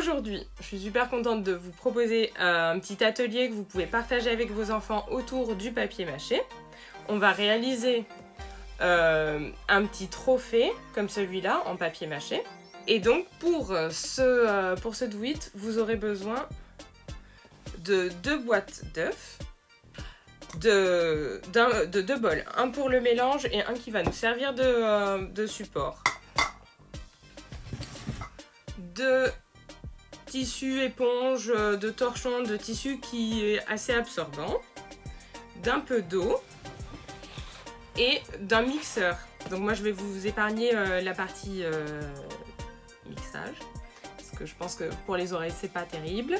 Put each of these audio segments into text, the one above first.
Aujourd'hui, je suis super contente de vous proposer un petit atelier que vous pouvez partager avec vos enfants autour du papier mâché. On va réaliser un petit trophée comme celui-là en papier mâché. Et donc pour ce do it, vous aurez besoin de 2 boîtes d'œufs, de 2 bols, un pour le mélange et un qui va nous servir de support. De tissu éponge, de torchon, de tissu qui est assez absorbant, d'un peu d'eau et d'un mixeur. Donc moi je vais vous épargner la partie mixage, parce que je pense que pour les oreilles c'est pas terrible.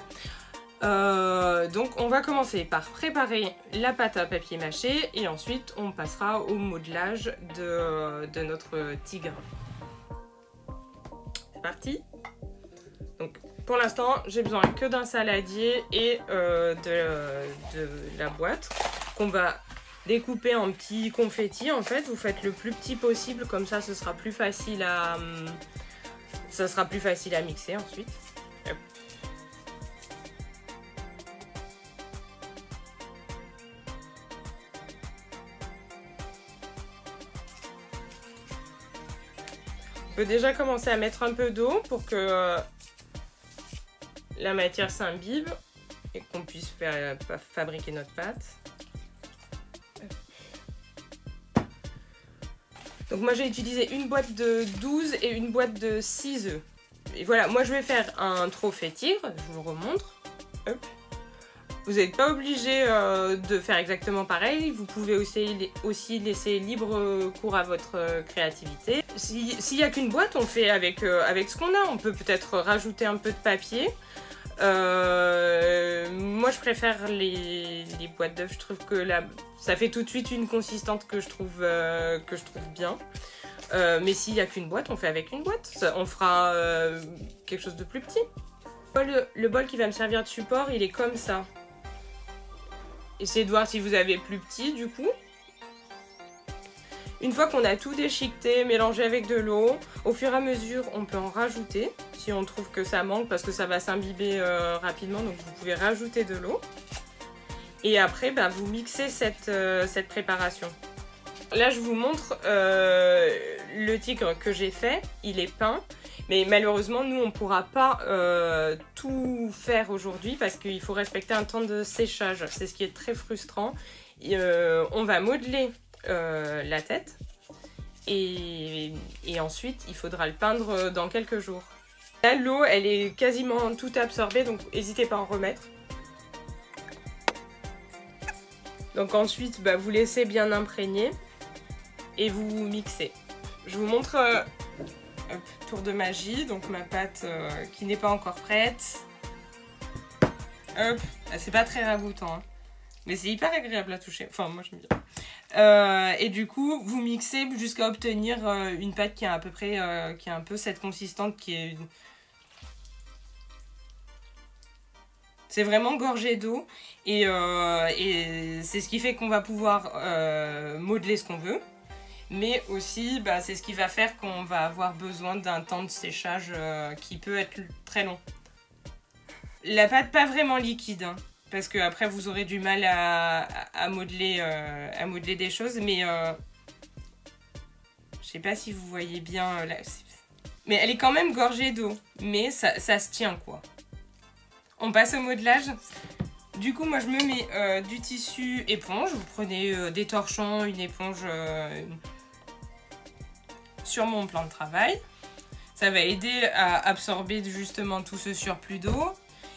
Donc on va commencer par préparer la pâte à papier mâché et ensuite on passera au modelage de notre tigre. C'est parti. Donc pour l'instant j'ai besoin que d'un saladier et de la boîte qu'on va découper en petits confettis. En fait vous faites le plus petit possible, comme ça ce sera plus facile à mixer ensuite. Hop. On peut déjà commencer à mettre un peu d'eau pour que la matière s'imbibe et qu'on puisse fabriquer notre pâte. Donc moi j'ai utilisé une boîte de 12 et une boîte de 6 œufs. Et voilà, moi je vais faire un trophée tigre, je vous le remontre. Hop. Vous n'êtes pas obligé de faire exactement pareil, vous pouvez aussi laisser libre cours à votre créativité. S'il n'y a qu'une boîte, on fait avec ce qu'on a. On peut peut-être rajouter un peu de papier. Moi je préfère les boîtes d'œufs, je trouve que ça fait tout de suite une consistance que je trouve bien. Mais s'il n'y a qu'une boîte, on fait avec une boîte. On fera quelque chose de plus petit. Le bol qui va me servir de support, il est comme ça. Essayez de voir si vous avez plus petit du coup. Une fois qu'on a tout déchiqueté, mélangé avec de l'eau, au fur et à mesure on peut en rajouter si on trouve que ça manque, parce que ça va s'imbiber rapidement, donc vous pouvez rajouter de l'eau. Et après vous mixez cette préparation. Là je vous montre le tigre que j'ai fait, il est peint. Mais malheureusement, nous, on ne pourra pas tout faire aujourd'hui parce qu'il faut respecter un temps de séchage. C'est ce qui est très frustrant. On va modeler la tête et ensuite, il faudra le peindre dans quelques jours. Là, l'eau, elle est quasiment toute absorbée, donc n'hésitez pas à en remettre. Donc ensuite, vous laissez bien imprégner et vous mixez. Je vous montre... Hop, tour de magie, donc ma pâte qui n'est pas encore prête. Hop, c'est pas très ragoûtant, hein. Mais c'est hyper agréable à toucher. Enfin, moi j'aime bien. Et du coup, vous mixez jusqu'à obtenir une pâte qui a à peu près, qui a un peu cette consistance qui est... C'est vraiment gorgé d'eau et c'est ce qui fait qu'on va pouvoir modeler ce qu'on veut. Mais aussi, c'est ce qui va faire qu'on va avoir besoin d'un temps de séchage qui peut être très long. La pâte pas vraiment liquide, hein, parce que après vous aurez du mal à modeler des choses, mais je sais pas si vous voyez bien là, mais elle est quand même gorgée d'eau, mais ça se tient quoi. On passe au modelage. Du coup, moi je me mets du tissu éponge. Vous prenez des torchons, une éponge sur mon plan de travail. Ça va aider à absorber justement tout ce surplus d'eau.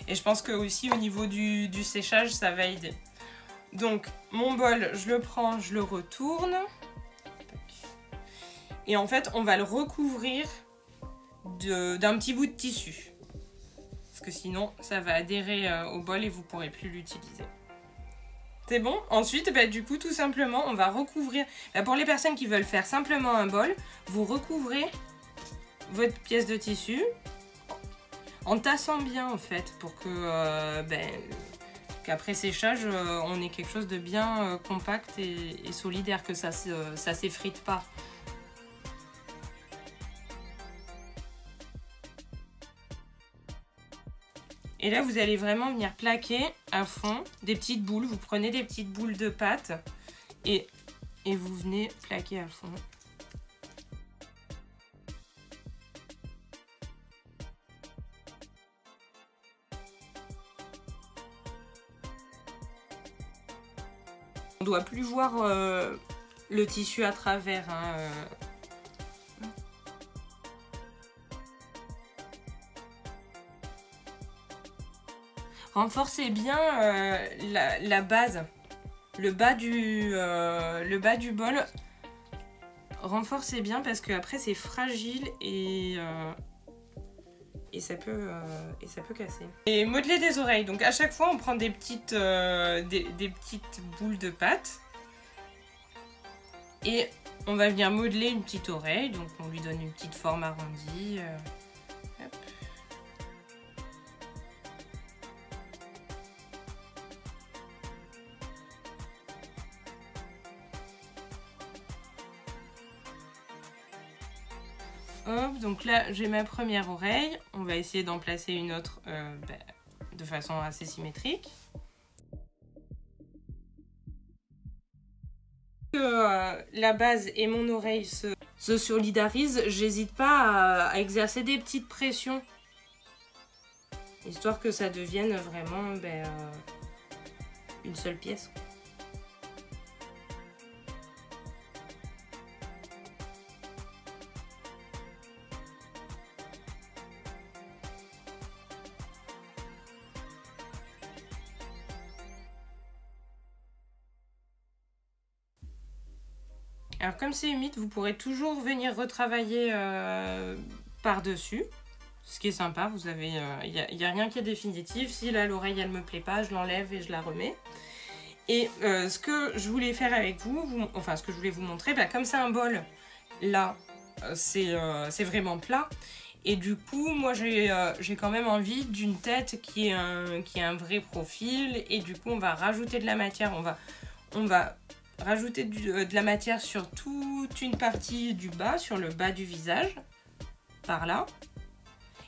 Et je pense que aussi au niveau du séchage, ça va aider. Donc mon bol, je le prends, je le retourne. Et en fait, on va le recouvrir d'un petit bout de tissu. Parce que sinon, ça va adhérer au bol et vous ne pourrez plus l'utiliser. C'est bon. Ensuite, du coup, tout simplement, on va recouvrir... pour les personnes qui veulent faire simplement un bol, vous recouvrez votre pièce de tissu en tassant bien, en fait, pour que qu'après séchage, on ait quelque chose de bien compact et solidaire, que ça s'effrite pas. Et là, vous allez vraiment venir plaquer à fond des petites boules. Vous prenez des petites boules de pâte et vous venez plaquer à fond. On ne doit plus voir le tissu à travers. Hein, Renforcez bien la base, le bas du bol. Renforcez bien parce que après c'est fragile et ça peut casser. Et modeler des oreilles. Donc à chaque fois on prend des petites boules de pâte et on va venir modeler une petite oreille. Donc on lui donne une petite forme arrondie. Hop. Hop, donc là j'ai ma première oreille, on va essayer d'en placer une autre de façon assez symétrique. La base et mon oreille se solidarisent, j'hésite pas à exercer des petites pressions, histoire que ça devienne vraiment une seule pièce. Alors comme c'est humide, vous pourrez toujours venir retravailler par-dessus, ce qui est sympa. Vous avez, il n'y a rien qui est définitif. Si là l'oreille elle me plaît pas, je l'enlève et je la remets. Et ce que je voulais faire avec vous, enfin ce que je voulais vous montrer, comme c'est un bol, là c'est vraiment plat. Et du coup, moi j'ai quand même envie d'une tête qui ait un vrai profil. Et du coup, on va rajouter de la matière. On va rajouter de la matière sur toute une partie du bas, sur le bas du visage, par là.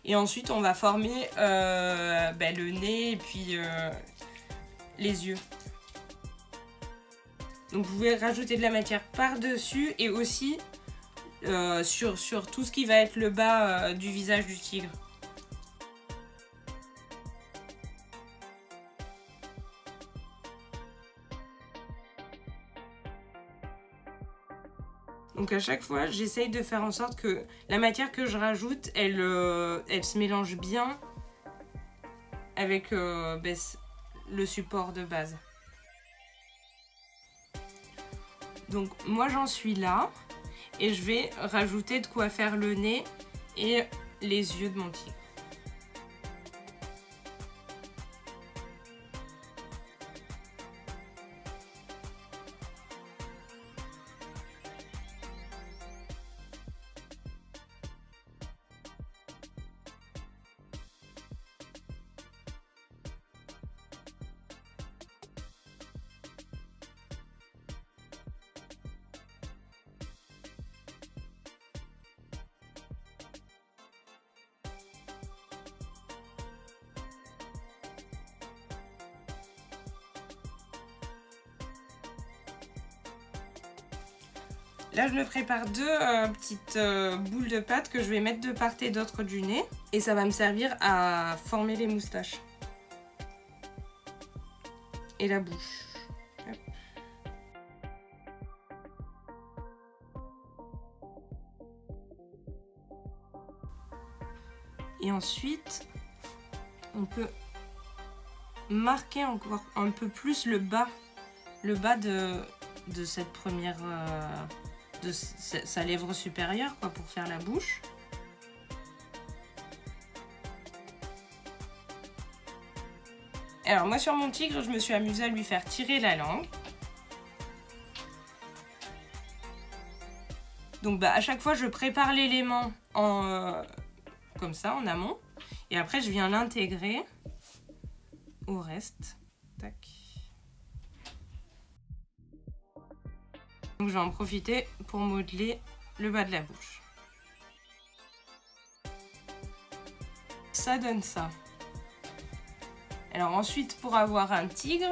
Et ensuite, on va former le nez et puis les yeux. Donc vous pouvez rajouter de la matière par-dessus et aussi sur tout ce qui va être le bas du visage du tigre. Donc à chaque fois, j'essaye de faire en sorte que la matière que je rajoute, elle se mélange bien avec le support de base. Donc moi j'en suis là et je vais rajouter de quoi faire le nez et les yeux de mon tigre. Là, je me prépare deux petites boules de pâte que je vais mettre de part et d'autre du nez. Et ça va me servir à former les moustaches. Et la bouche. Hop. Et ensuite, on peut marquer encore un peu plus le bas de cette première... de sa lèvre supérieure pour faire la bouche. Alors moi sur mon tigre, je me suis amusée à lui faire tirer la langue. Donc à chaque fois je prépare l'élément comme ça en amont et après je viens l'intégrer au reste. Tac. Donc je vais en profiter pour modeler le bas de la bouche. Ça donne ça. Alors ensuite, pour avoir un tigre,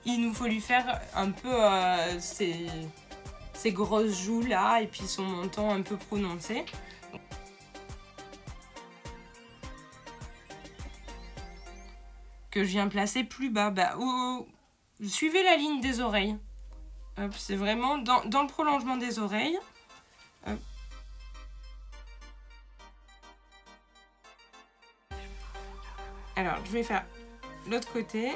il nous faut lui faire un peu ses grosses joues là et puis son menton un peu prononcé. Que je viens placer plus bas. Suivez la ligne des oreilles. C'est vraiment dans le prolongement des oreilles. Hop. Alors, je vais faire l'autre côté.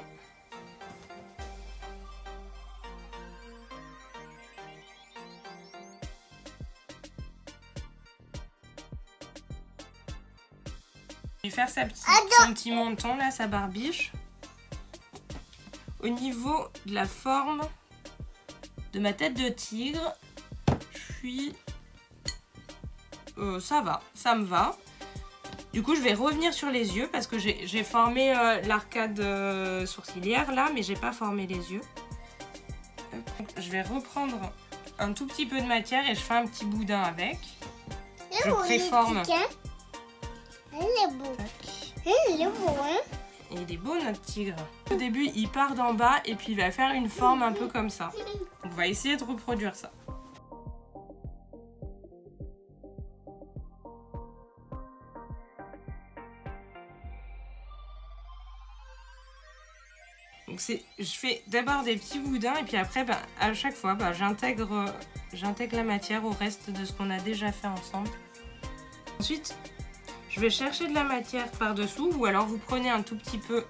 Je vais faire son petit menton, là, sa barbiche. Au niveau de la forme de ma tête de tigre, ça va, ça me va. Du coup, je vais revenir sur les yeux parce que j'ai formé l'arcade sourcilière là, mais j'ai pas formé les yeux. Donc, je vais reprendre un tout petit peu de matière et je fais un petit boudin avec. Je préforme. Il est beau. Il est beau, hein? Il est beau notre tigre. Au début, il part d'en bas et puis il va faire une forme un peu comme ça. On va essayer de reproduire ça. Donc je fais d'abord des petits boudins et puis après, à chaque fois, j'intègre la matière au reste de ce qu'on a déjà fait ensemble. Ensuite, je vais chercher de la matière par-dessous ou alors vous prenez un tout petit peu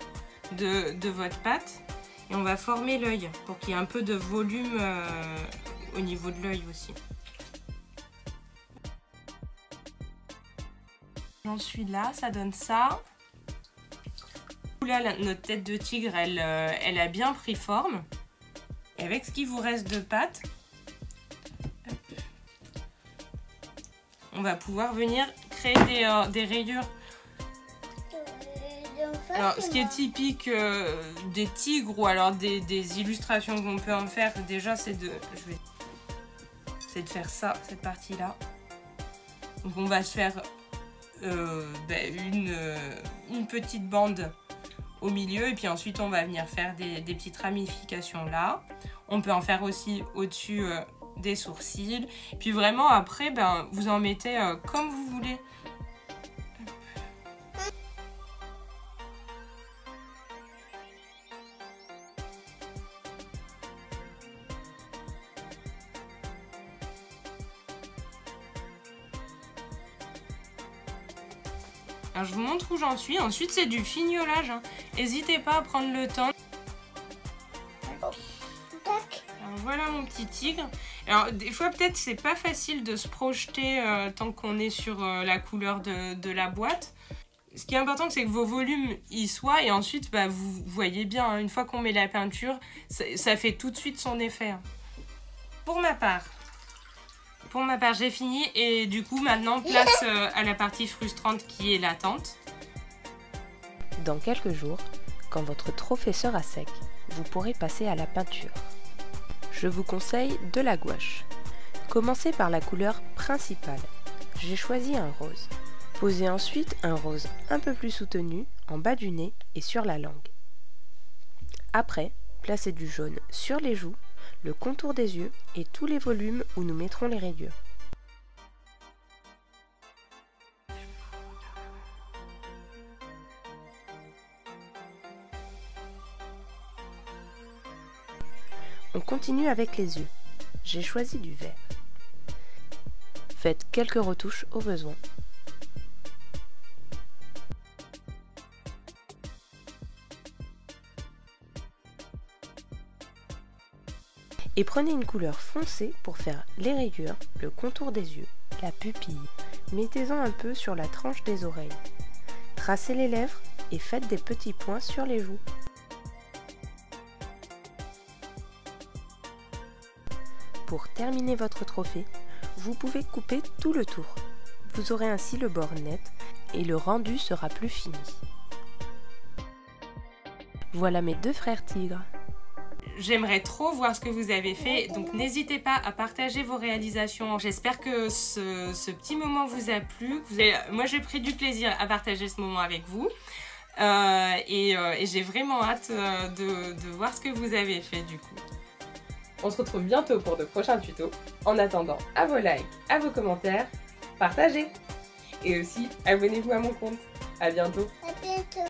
de votre pâte et on va former l'œil pour qu'il y ait un peu de volume au niveau de l'œil aussi. J'en suis là, ça donne ça. Là, notre tête de tigre, elle a bien pris forme. Et avec ce qui vous reste de pâte, on va pouvoir venir créer des rayures. Alors, ce qui est typique des tigres ou alors des illustrations qu'on peut en faire, déjà, c'est de faire ça, cette partie-là. Donc, on va se faire une petite bande au milieu et puis ensuite on va venir faire des petites ramifications là. On peut en faire aussi au-dessus des sourcils. Puis vraiment après, vous en mettez comme vous voulez. Alors, je vous montre où j'en suis. Ensuite, c'est du fignolage. N'hésitez pas à prendre le temps. Alors, voilà mon petit tigre. Alors, des fois, peut-être, c'est pas facile de se projeter tant qu'on est sur la couleur de la boîte. Ce qui est important, c'est que vos volumes y soient. Et ensuite, vous voyez bien, hein, une fois qu'on met la peinture, ça fait tout de suite son effet. Hein. Pour ma part, j'ai fini et du coup maintenant place à la partie frustrante qui est l'attente. Dans quelques jours, quand votre trophée sera sec, vous pourrez passer à la peinture. Je vous conseille de la gouache. Commencez par la couleur principale. J'ai choisi un rose. Posez ensuite un rose un peu plus soutenu en bas du nez et sur la langue. Après, placez du jaune sur les joues, le contour des yeux et tous les volumes où nous mettrons les rayures. On continue avec les yeux. J'ai choisi du vert. Faites quelques retouches au besoin. Et prenez une couleur foncée pour faire les rayures, le contour des yeux, la pupille. Mettez-en un peu sur la tranche des oreilles. Tracez les lèvres et faites des petits points sur les joues. Pour terminer votre trophée, vous pouvez couper tout le tour. Vous aurez ainsi le bord net et le rendu sera plus fini. Voilà mes deux frères tigres. J'aimerais trop voir ce que vous avez fait, donc n'hésitez pas à partager vos réalisations. J'espère que ce petit moment vous a plu. Moi j'ai pris du plaisir à partager ce moment avec vous. Et j'ai vraiment hâte de voir ce que vous avez fait du coup. On se retrouve bientôt pour de prochains tutos. En attendant, à vos likes, à vos commentaires, partagez. Et aussi, abonnez-vous à mon compte. À bientôt. À bientôt.